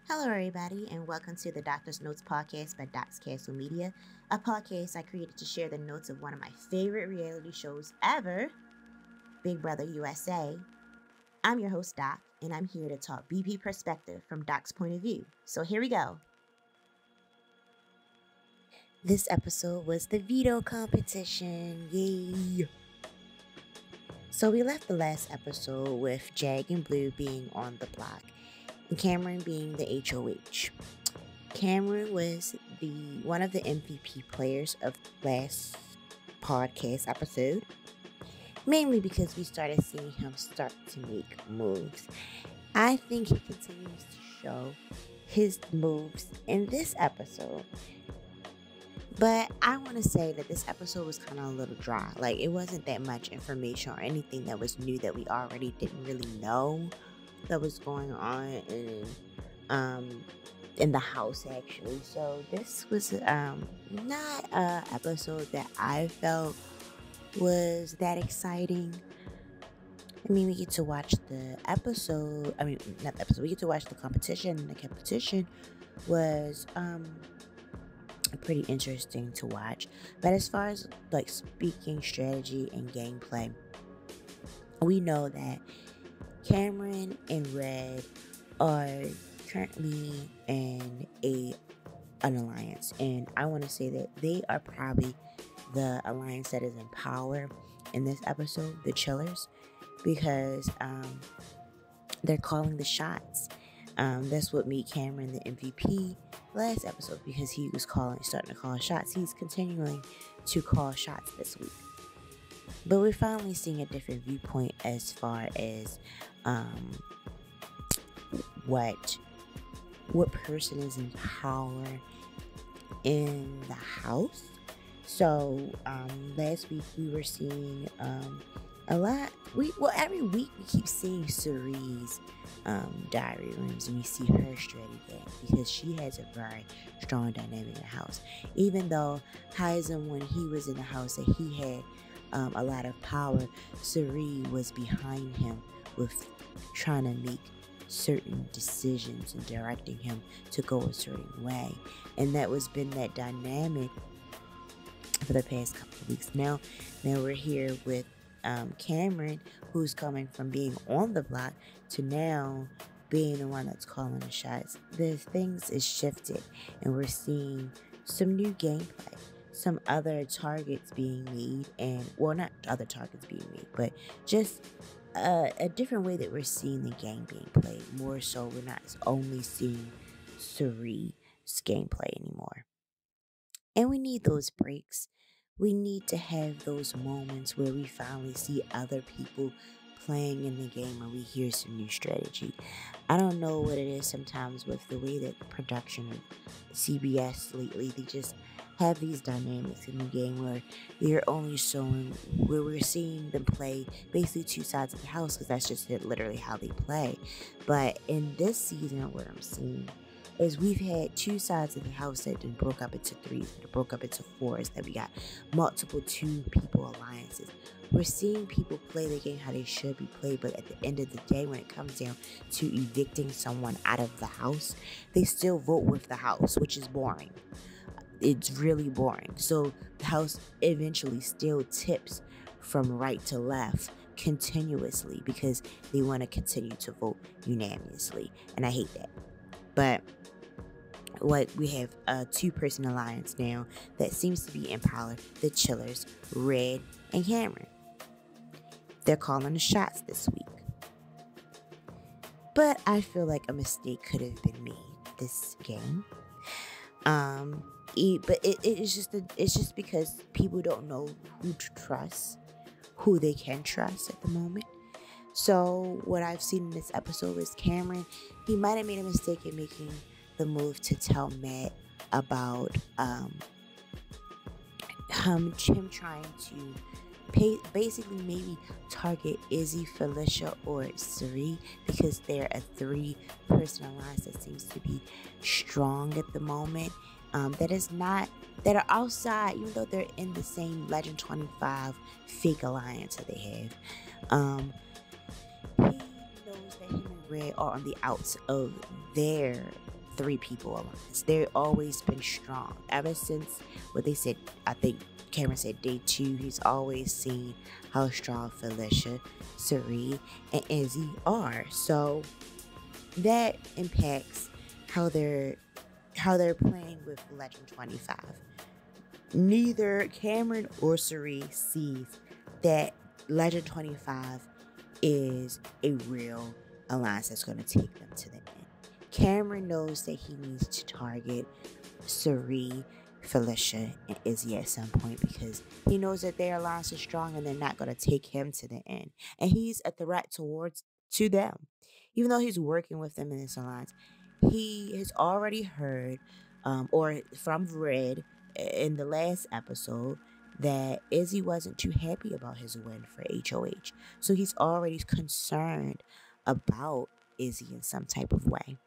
Hello, everybody, and welcome to the Doctor's Notes podcast by Doc's Castle Media, a podcast I created to share the notes of one of my favorite reality shows ever, Big Brother USA. I'm your host, Doc, and I'm here to talk BP perspective from Doc's point of view. So here we go. This episode was the veto competition. Yay! So we left the last episode with Jag and Blue being on the block and Cameron being the HOH. Cameron was one of the MVP players of last podcast episode, mainly because we started seeing him start to make moves. I think he continues to show his moves in this episode, but I want to say that this episode was kind of a little dry. Like, it wasn't that much information or anything that was new that we already didn't really know that was going on in the house, actually. So this was not a episode that I felt was that exciting. I mean, we get to watch the episode. I mean, not the episode. We get to watch the competition. And the competition was pretty interesting to watch. But as far as like speaking strategy and gameplay, we know that Cameron and Red are currently in an alliance, and I want to say that they are probably the alliance that is in power in this episode, the Chillers, because they're calling the shots. That's what made Cameron the MVP last episode, because he was starting to call shots. He's continuing to call shots this week. But we're finally seeing a different viewpoint as far as what person is in power in the house. So last week we were seeing a lot. Every week we keep seeing Cerie's diary rooms, and we see her strategy game because she has a very strong dynamic in the house. Even though Heisen, when he was in the house, that he had a lot of power, Cerie was behind him with trying to make certain decisions and directing him to go a certain way. And that was been that dynamic for the past couple of weeks. Now we're here with Cameron, who's coming from being on the block to now being the one that's calling the shots. The things is shifted, and we're seeing some new gameplay, some other targets being made, and not other targets being made, but just a different way that we're seeing the game being played. More so, we're not only seeing Cerie's gameplay anymore. And we need those breaks. We need to have those moments where we finally see other people playing in the game and we hear some new strategy. I don't know what it is sometimes with the way that production of CBS lately, they just have these dynamics in the game where they're only showing, where we're seeing them play basically two sides of the house, because that's just literally how they play. But in this season, what I'm seeing is we've had two sides of the house that then broke up into threes, that broke up into fours, that we got multiple two people alliances. We're seeing people play the game how they should be played, but at the end of the day, when it comes down to evicting someone out of the house, they still vote with the house, which is boring. It's really boring. So the house eventually still tips from right to left continuously because they want to continue to vote unanimously, and I hate that. But what we have a two-person alliance now that seems to be in power, the Chillers, Red and Cameron. They're calling the shots this week. But I feel like a mistake could have been made this game. But it's just because people don't know who to trust, who they can trust at the moment. So what I've seen in this episode is Cameron, he might have made a mistake in making the move to tell Matt about him trying to basically maybe target Izzy, Felicia, or Cerie, because they're a three-person alliance that seems to be strong at the moment. That are outside, even though they're in the same Legend 25 fake alliance that they have. He knows that him and Red are on the outs of their 3 people alliance. They've always been strong. Ever since what they said, I think Cameron said day 2, he's always seen how strong Felicia, Suri, and Izzy are. So that impacts how they're playing with Legend 25. Neither Cameron or Suri sees that Legend 25 is a real alliance that's going to take them to the end. Cameron knows that he needs to target Suri, Felicia, and Izzy at some point because he knows that their alliance is strong and they're not going to take him to the end. And he's a threat to them. Even though he's working with them in this alliance, he has already heard or from Red in the last episode that Izzy wasn't too happy about his win for HOH. So he's already concerned about Izzy in some type of way.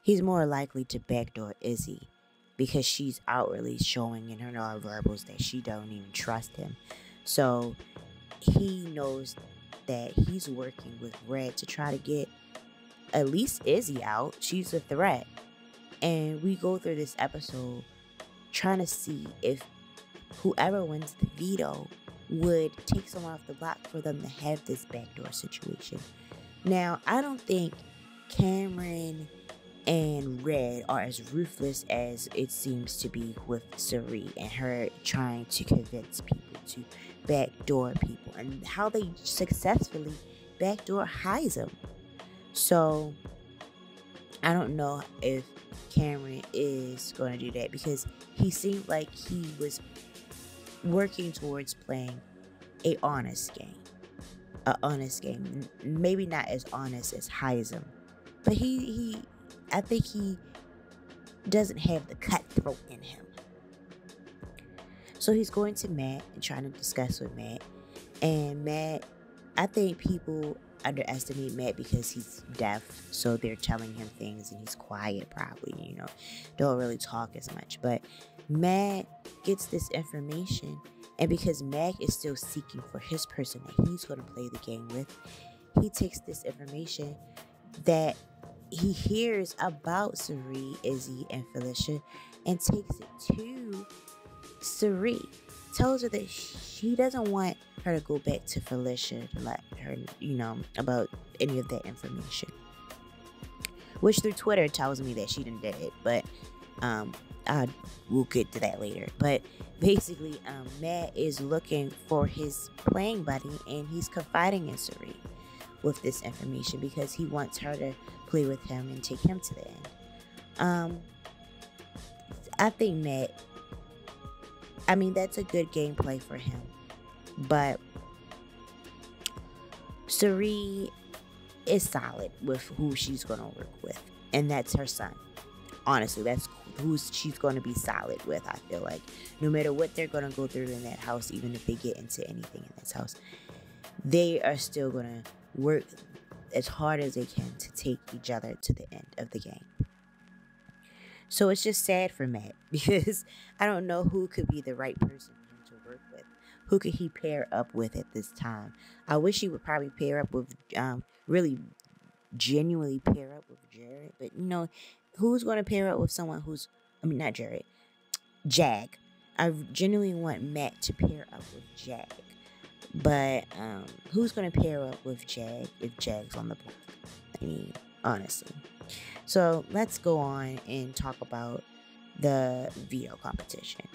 He's more likely to backdoor Izzy because she's outwardly showing in her nonverbals that she don't even trust him. So he knows that he's working with Red to try to get at least Izzy out. She's a threat. And we go through this episode trying to see if whoever wins the veto would take someone off the block for them to have this backdoor situation. Now, I don't think Cameron and Red are as ruthless as it seems to be with Suri and her trying to convince people to backdoor people and how they successfully backdoor Heisem. So I don't know if Cameron is going to do that because he seemed like he was working towards playing a honest game. Maybe not as honest as Heisem, but I think he doesn't have the cutthroat in him. So he's going to Matt and trying to discuss with Matt. And Matt, I think people underestimate Matt because he's deaf, so they're telling him things and he's quiet probably, don't really talk as much. But Matt gets this information, and because Mac is still seeking for his person that he's going to play the game with, he takes this information that he hears about Suri, Izzy, and Felicia and takes it to Suri. Tells her that he doesn't want her to go back to Felicia to let her, about any of that information. Which through Twitter tells me that she didn't did it, but I will get to that later. But basically, Matt is looking for his playing buddy, and he's confiding in Suri with this information because he wants her to play with him and take him to the end. I think Matt, that's a good gameplay for him, but Suri is solid with who she's going to work with, and that's her son. Honestly, that's who she's going to be solid with. I feel like no matter what they're going to go through in that house, even if they get into anything in this house, they are still going to work as hard as they can to take each other to the end of the game. So it's just sad for Matt because I don't know who could be the right person for him to work with. Who could he pair up with at this time? I wish he would probably pair up with, really genuinely pair up with Jared. But, who's going to pair up with someone who's, not Jared, Jag. I genuinely want Matt to pair up with Jag. But who's going to pair up with Jag if Jag's on the block? Honestly. So let's go on and talk about the veto competition.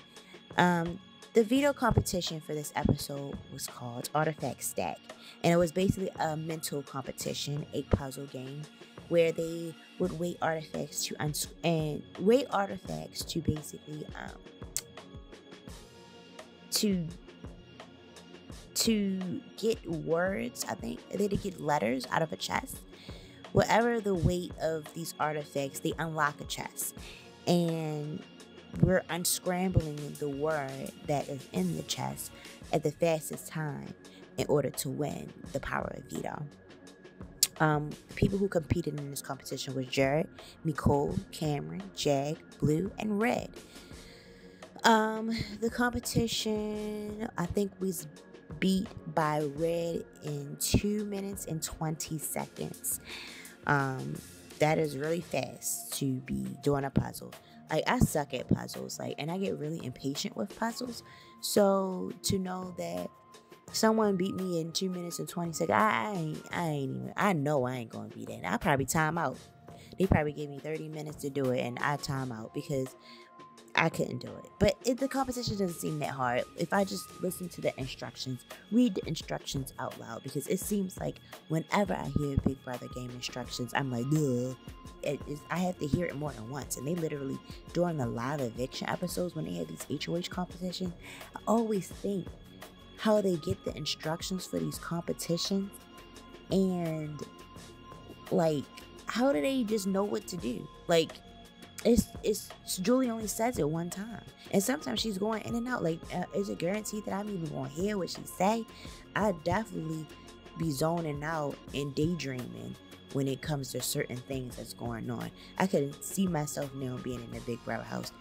The veto competition for this episode was called Artifact Stack. And it was basically a mental competition, a puzzle game, where they would weight artifacts to basically to get words. I think they had to get letters out of a chest. Whatever the weight of these artifacts, they unlock a chest, and we're unscrambling the word that is in the chest at the fastest time in order to win the power of veto. People who competed in this competition was Jared, Nicole, Cameron, Jag, Blue, and Red. The competition, I think, was beat by Red in 2 minutes and 20 seconds. that is really fast to be doing a puzzle. Like, I suck at puzzles, like, and I get really impatient with puzzles. So to know that someone beat me in 2 minutes and 20 seconds, I know I ain't gonna be that. I'll probably time out. They probably gave me 30 minutes to do it, and I time out because I couldn't do it. But the competition doesn't seem that hard if I just listen to the instructions, read the instructions out loud, because it seems like whenever I hear Big Brother game instructions, I'm like, ugh. I have to hear it more than once. And they literally, during the live eviction episodes, when they have these HOH competitions, I always think how they get the instructions for these competitions, and like, how do they just know what to do? Like, it's Julie only says it one time, and sometimes she's going in and out. Like, is it guaranteed that I'm even going to hear what she say? I definitely be zoning out and daydreaming when it comes to certain things that's going on. I could see myself now being in the Big Brother house,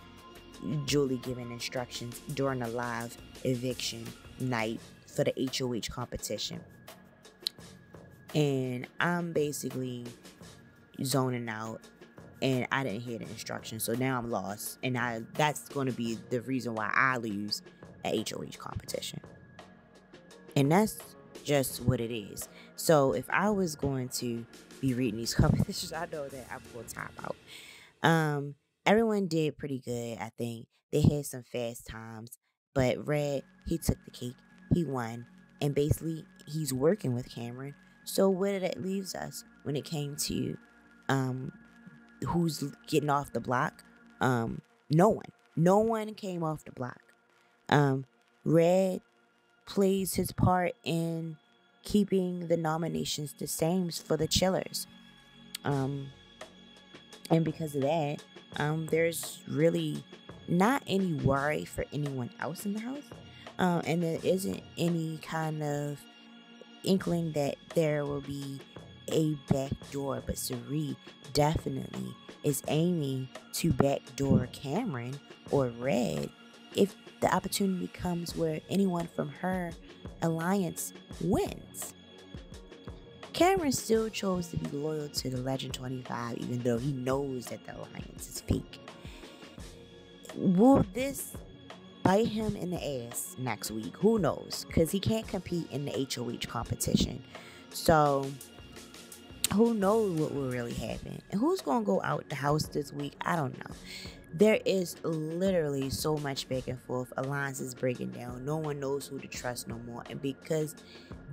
Julie giving instructions during a live eviction night for the HOH competition, and I'm basically zoning out, and I didn't hear the instructions, so now I'm lost, and that's going to be the reason why I lose a HOH competition, and that's just what it is. So if I was going to be reading these competitions, I know that I'm going to top out. Everyone did pretty good. I think they had some fast times, but Red, he took the cake, he won, and basically he's working with Cameron. So where that leaves us when it came to who's getting off the block? No one came off the block. Red plays his part in keeping the nominations the same for the chillers. And because of that, there's really not any worry for anyone else in the house. And there isn't any kind of inkling that there will be a back door, but Sari definitely is aiming to backdoor Cameron or Red if the opportunity comes where anyone from her alliance wins. Cameron still chose to be loyal to the Legend 25, even though he knows that the alliance is fake. Will this bite him in the ass next week? Who knows? Because he can't compete in the HOH competition. So who knows what will really happen? And who's going to go out the house this week? I don't know. There is literally so much back and forth. Alliances breaking down. No one knows who to trust no more. And because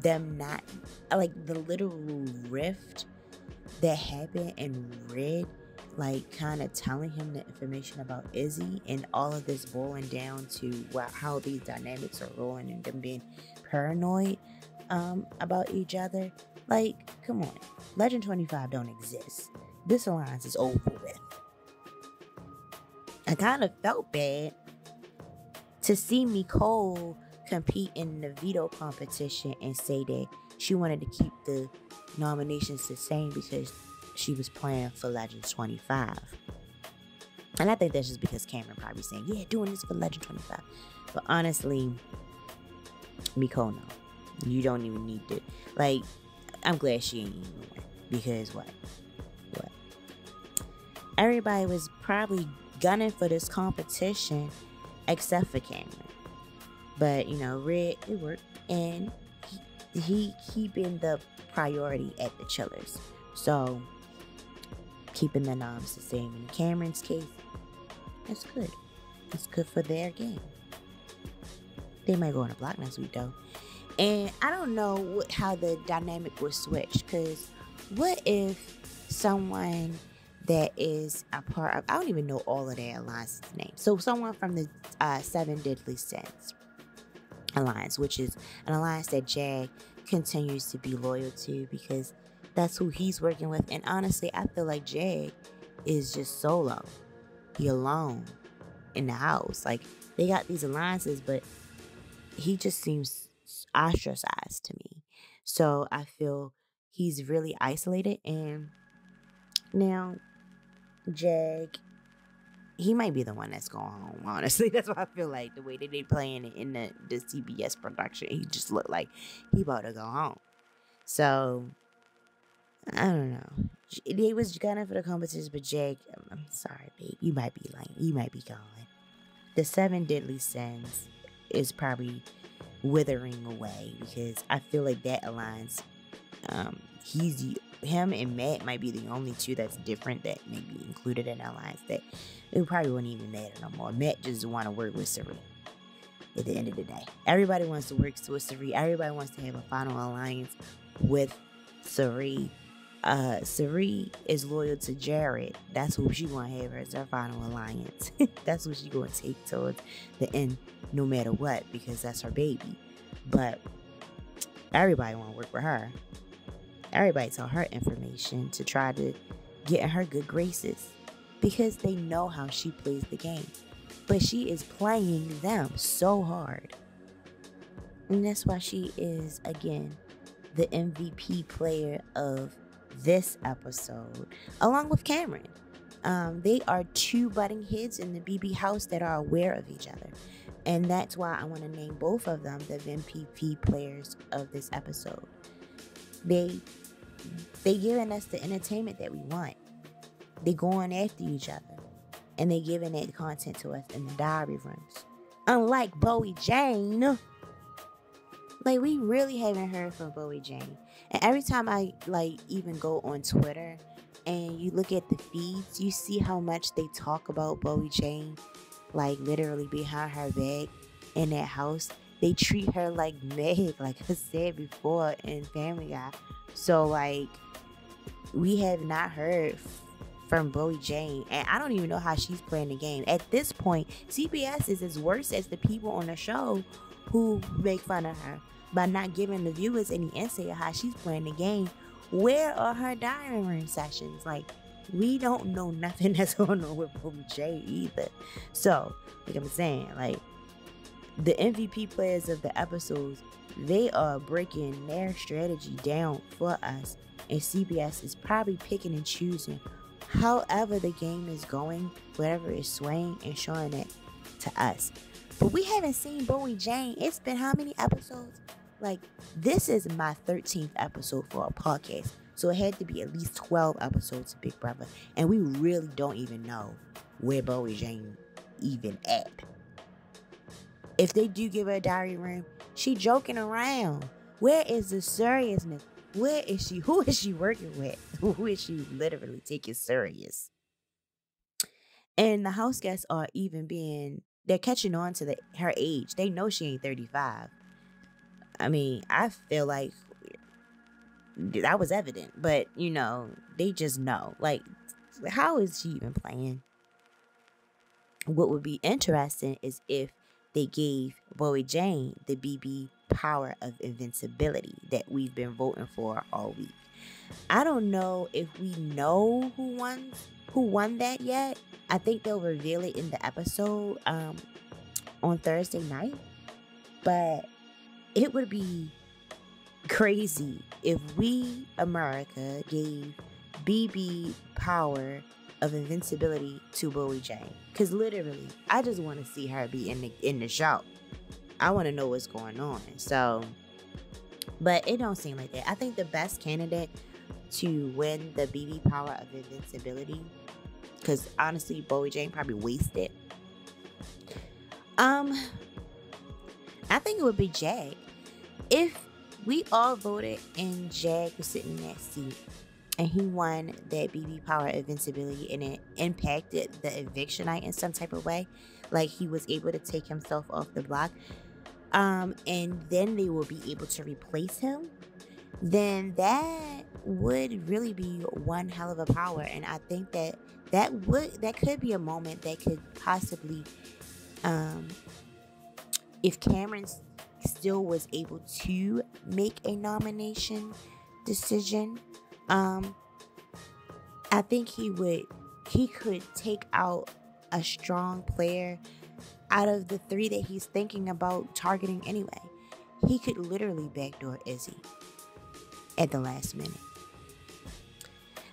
them not, like, the literal rift that happened in Red, like, kind of telling him the information about Izzy, and all of this boiling down to how these dynamics are rolling and them being paranoid about each other. Like, come on. Legend 25 don't exist. This alliance is over with. I kind of felt bad to see Nicole compete in the veto competition and say that she wanted to keep the nominations the same because she was playing for Legend 25. And I think that's just because Cameron probably saying, yeah, doing this for Legend 25. But honestly, Nicole, no. You don't even need to. Like, I'm glad she ain't even win. Because what? Everybody was probably gunning for this competition except for Cameron. But, Red, it worked. And he been the priority at the chillers. So, keeping the noms the same. In Cameron's case, that's good. It's good for their game. They might go on a block next week, though. And I don't know how the dynamic will switch. Because what if someone that is a part of, I don't even know all of their alliance's names. So someone from the 7 Deadly Sins alliance, which is an alliance that Jag continues to be loyal to because that's who he's working with. And honestly, I feel like Jag is just solo. He alone in the house. Like, they got these alliances, but he just seems ostracized to me. So I feel he's really isolated. And now Jag, he might be the one that's going home, honestly. That's what I feel like. The way that they playing it in the CBS production, he just looked like he about to go home. So I don't know. They was gunning for the competition, but Jake, I'm sorry, babe, you might be gone. The 7 deadly sins is probably withering away because I feel like that aligns. Him and Matt might be the only two that's different that may be included in alliance that it probably wouldn't even matter no more. Matt just want to work with Sari. At the end of the day, everybody wants to work with Sari. Everybody wants to have a final alliance with Sari. Sari is loyal to Jared. That's who she want to have as her final alliance. That's what she going to take towards the end, no matter what, because that's her baby. But everybody want to work with her. Everybody tell her information to try to get in her good graces because they know how she plays the game. But she is playing them so hard. And that's why she is, again, the MVP player of this episode, along with Cameron. They are 2 butting heads in the BB house that are aware of each other. And that's why I want to name both of them the MVP players of this episode. They giving us the entertainment that we want. They going after each other. And they giving that content to us in the diary rooms. Unlike Bowie Jane. Like, we really haven't heard from Bowie Jane. And every time I, even go on Twitter and you look at the feeds, you see how much they talk about Bowie Jane, literally behind her back in that house. They treat her like Meg, like I said before in Family Guy. So, we have not heard from Bowie Jane, and I don't even know how she's playing the game. At this point, CBS is as worse as the people on the show who make fun of her by not giving the viewers any insight of how she's playing the game. Where are her diary room sessions? We don't know nothing that's going on with Bowie Jane either. So, I'm saying, the MVP players of the episodes, they are breaking their strategy down for us, and CBS is probably picking and choosing however the game is going, whatever is swaying, and showing it to us. But we haven't seen Bowie Jane. It's been how many episodes? This is my 13th episode for a podcast. So it had to be at least 12 episodes of Big Brother. And we really don't even know where Bowie Jane even at. If they do give her a diary room, she joking around. Where is the seriousness? Where is she? Who is she working with? Who is she literally taking serious? And the house guests are even they're catching on to her age. They know she ain't 35. I mean, I feel like that was evident, but they just know. How is she even playing? What would be interesting is if they gave Bowie Jane the BB power of invincibility that we've been voting for all week. I don't know if we know who won that yet. I think they'll reveal it in the episode on Thursday night. But it would be crazy if we, America, gave BB power of invincibility to Bowie Jane. Because literally, I just want to see her be in the show. I want to know what's going on. So, but it don't seem like that. I think the best candidate to win the BB power of invincibility, because honestly, Bowie Jane probably wasted. I think it would be Jag. If we all voted and Jag was sitting in that seat and he won that BB power invincibility and it impacted the eviction night in some type of way, he was able to take himself off the block, and then they will be able to replace him, then that would really be one hell of a power. And I think that could be a moment that could possibly, if Cameron still was able to make a nomination decision, I think he could take out a strong player out of the 3 that he's thinking about targeting anyway. He could literally backdoor Izzy at the last minute.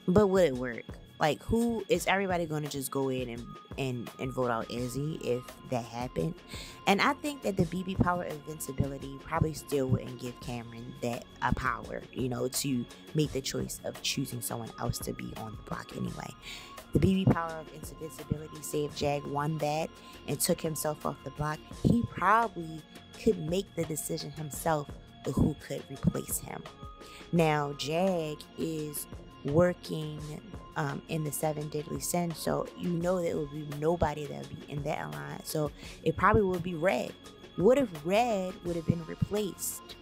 But would it work? Like, who is everybody going to just go in and vote out Izzy if that happened? And I think that the BB power of invincibility probably still wouldn't give Cameron that a power, to make the choice of choosing someone else to be on the block anyway. The BB power of invincibility, say if Jag won that and took himself off the block, he probably could make the decision himself of who could replace him. Now, Jag is working in the 7 deadly sins, so there will be nobody that would be in that alliance. So it probably would be Red. What if Red would have been replaced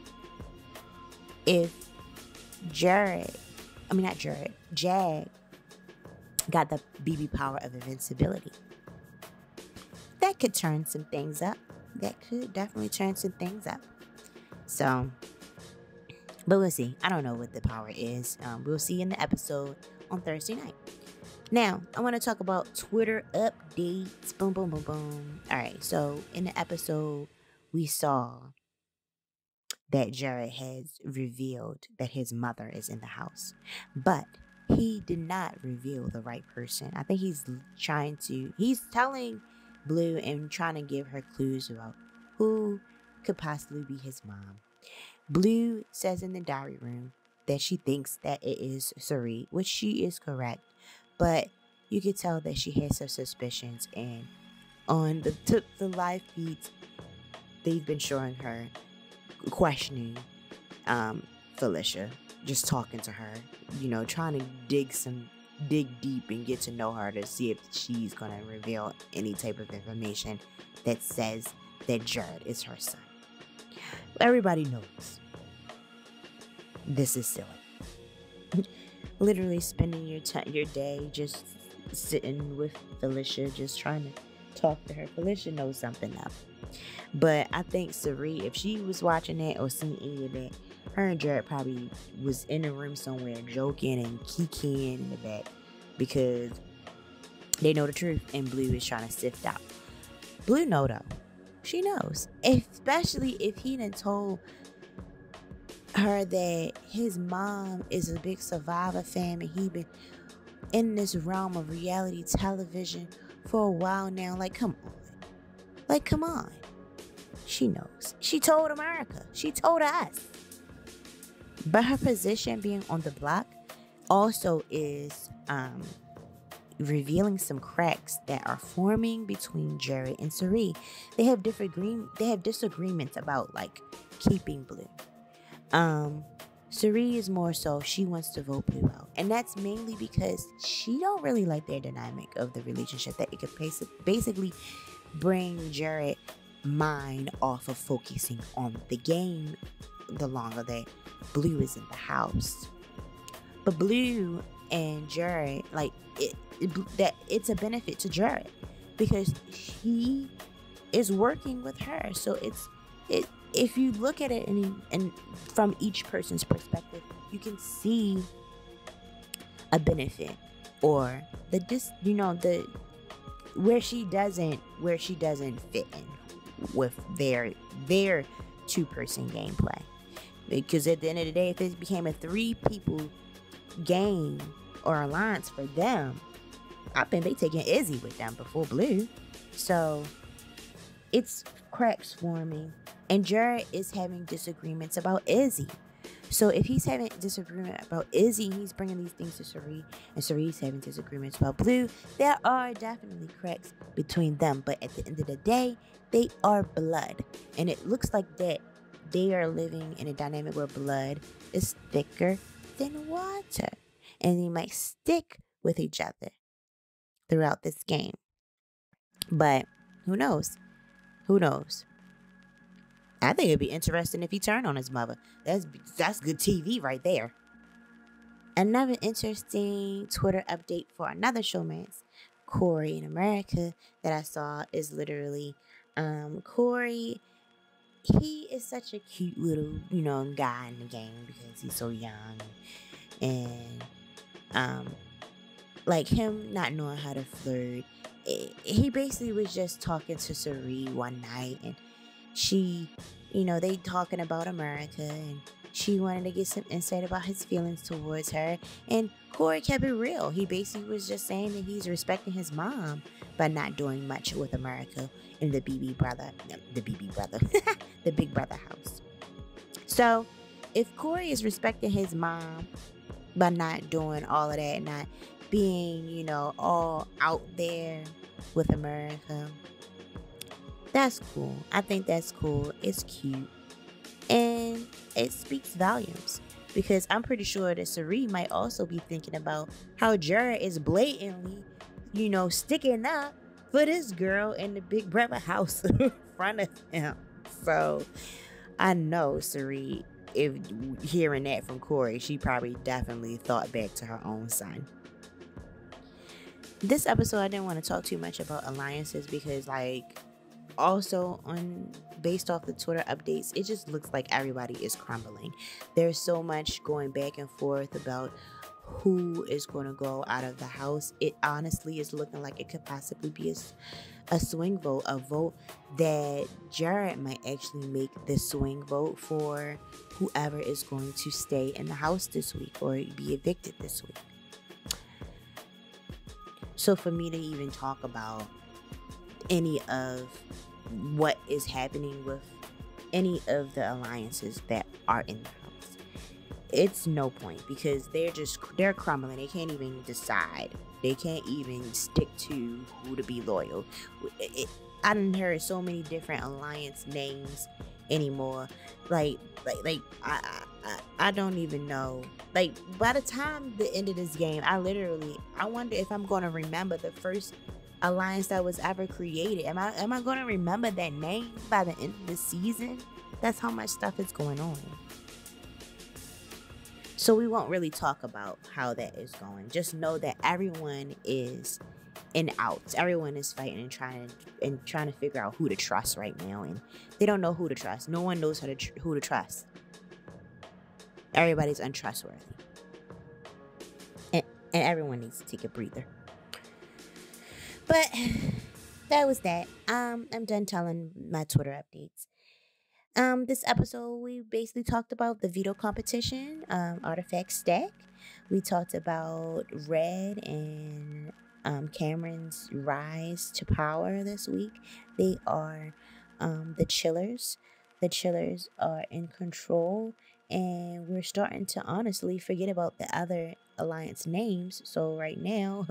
if Jag got the BB power of invincibility? That could turn some things up. That could definitely turn some things up. So, but we'll see. I don't know what the power is. We'll see in the episode on Thursday night. Now, I want to talk about Twitter updates. Boom, boom, boom, boom. All right. So, in the episode, we saw that Jared has revealed that his mother is in the house. But he did not reveal the right person. I think he's telling Blue and trying to give her clues about who could possibly be his mom. Blue says in the diary room that she thinks that it is Suri, which she is correct. But you could tell that she has some suspicions, and on the live feeds, they've been showing her questioning Felicia, just talking to her, trying to dig deep and get to know her to see if she's going to reveal any type of information that says that Jared is her son. Everybody knows this is silly. Literally spending your day just sitting with Felicia, just trying to talk to her. Felicia knows something up. But I think Sari, if she was watching that or seeing any of that, her and Jared probably was in a room somewhere joking and kikiing in the back because they know the truth and Blue is trying to sift out. Blue know though. She knows. Especially if he done told her that his mom is a big Survivor fan and he been in this realm of reality television for a while now. Like, come on. She knows. She told America. She told us. But her position being on the block also is revealing some cracks that are forming between Jared and Sari. They have disagreements about keeping Blue. Sari is more so she wants to vote Blue out, and that's mainly because she don't really like their dynamic of the relationship, that it could basically bring Jared mind off of focusing on the game the longer that Blue is in the house. But Blue and Jared, it's a benefit to Jared because he is working with her. So if you look at it and from each person's perspective, you can see a benefit or where she doesn't fit in with their 2-person gameplay. Because at the end of the day, if it became a 3-people game or alliance for them, I think they taking Izzy with them before Blue. So it's cracks forming, and Jared is having disagreements about Izzy. So if he's having disagreement about Izzy, he's bringing these things to Sari, and Sari's having disagreements about Blue. There are definitely cracks between them, but at the end of the day, they are blood, and it looks like that they are living in a dynamic where blood is thicker than water, and they might stick with each other throughout this game. But who knows? I think it'd be interesting if he turned on his mother. That's good TV right there. Another interesting Twitter update for another showmance, Corey in America, that I saw is literally Corey. He is such a cute little, guy in the game because he's so young. And him not knowing how to flirt, he basically was just talking to Sari one night, and she, they talking about America, and She wanted to get some insight about his feelings towards her, and Corey kept it real. He basically was just saying that he's respecting his mom by not doing much with America in the the Big Brother house. So, if Corey is respecting his mom by not doing all of that, not being, all out there with America, that's cool. I think that's cool. It's cute. And it speaks volumes because I'm pretty sure that Sari might also be thinking about how Jared is blatantly, sticking up for this girl in the Big Brother house in front of him. So I know Sari, if hearing that from Corey, she probably definitely thought back to her own son. This episode, I didn't want to talk too much about alliances because, also based off the Twitter updates, it just looks like everybody is crumbling. There's so much going back and forth about who is going to go out of the house. It honestly is looking like it could possibly be a swing vote, a vote that Jared might actually make the swing vote for whoever is going to stay in the house this week or be evicted this week. So for me to even talk about any of what is happening with any of the alliances that are in the house, it's no point because they're crumbling. They can't even decide. They can't even stick to who to be loyal. I didn't hear so many different alliance names anymore. I don't even know. By the time the end of this game, I wonder if I'm going to remember the first alliance that was ever created. Am I going to remember that name by the end of the season? That's how much stuff is going on. So we won't really talk about how that is going. Just know that everyone is in outs. Everyone is fighting and trying to figure out who to trust right now, and they don't know who to trust. No one knows who to trust. Everybody's untrustworthy, and everyone needs to take a breather. But that was that. I'm done telling my Twitter updates. This episode we basically talked about the veto competition, artifact stack. We talked about Red and Cameron's rise to power this week. They are the Chillers. The Chillers are in control, and we're starting to honestly forget about the other alliance names. So right now,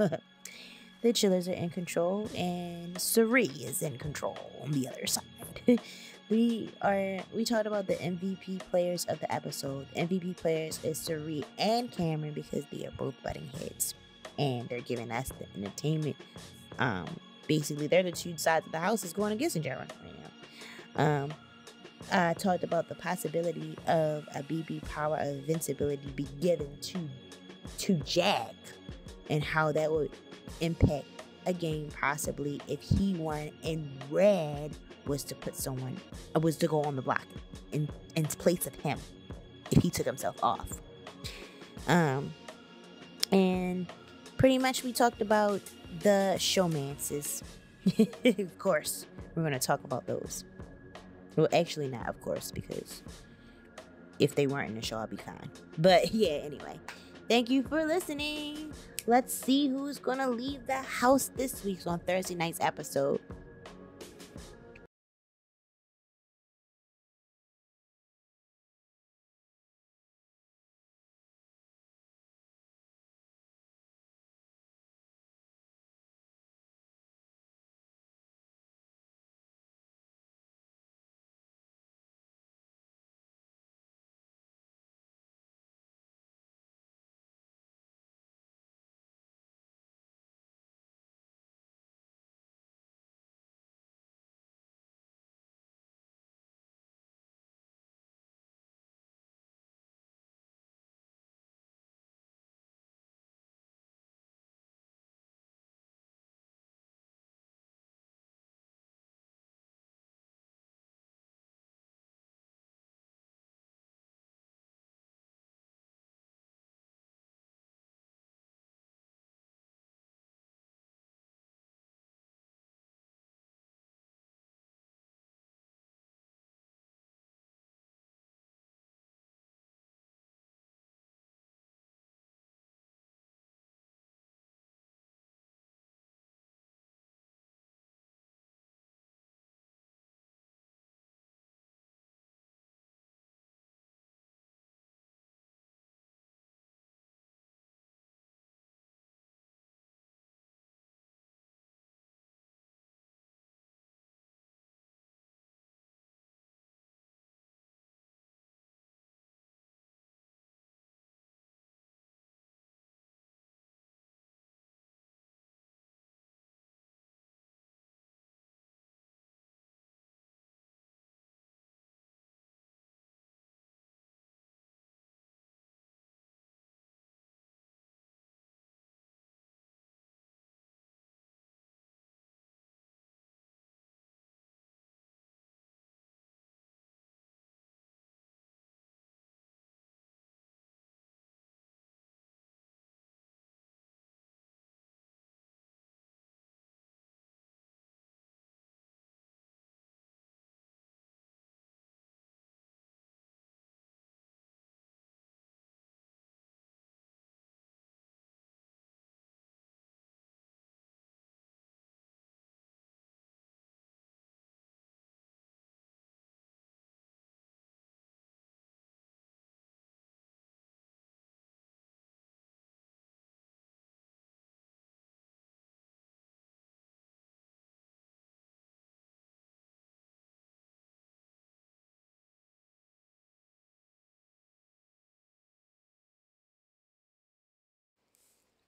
the Chillers are in control, and Sari is in control on the other side. We talked about the MVP players of the episode. The MVP players is Sari and Cameron because they are both butting heads, and they're giving us the entertainment. Basically, they're the two sides of the house is going against each other right now. I talked about the possibility of a BB power of invincibility be given to Jack, and how that would impact a game possibly if he won and Red was to go on the block in place of him if he took himself off. And pretty much we talked about the showmances. Of course, we're going to talk about those. Well, actually not, of course, because if they weren't in the show, I'd be fine. But yeah, anyway. Thank you for listening. Let's see who's going to leave the house this week on Thursday night's episode.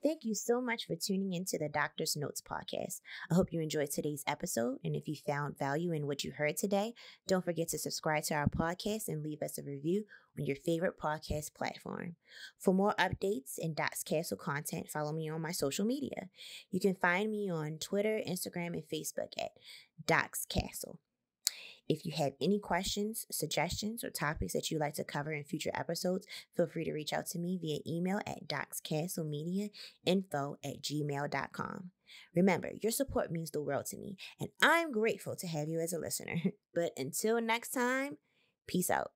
Thank you so much for tuning into the Doctor's Notes podcast. I hope you enjoyed today's episode. And if you found value in what you heard today, don't forget to subscribe to our podcast and leave us a review on your favorite podcast platform. For more updates and Doc's Castle content, follow me on my social media. You can find me on Twitter, Instagram, and Facebook at Doc's Castle. If you have any questions, suggestions, or topics that you'd like to cover in future episodes, feel free to reach out to me via email at docscastlemediainfo@gmail.com. Remember, your support means the world to me, and I'm grateful to have you as a listener. But until next time, peace out.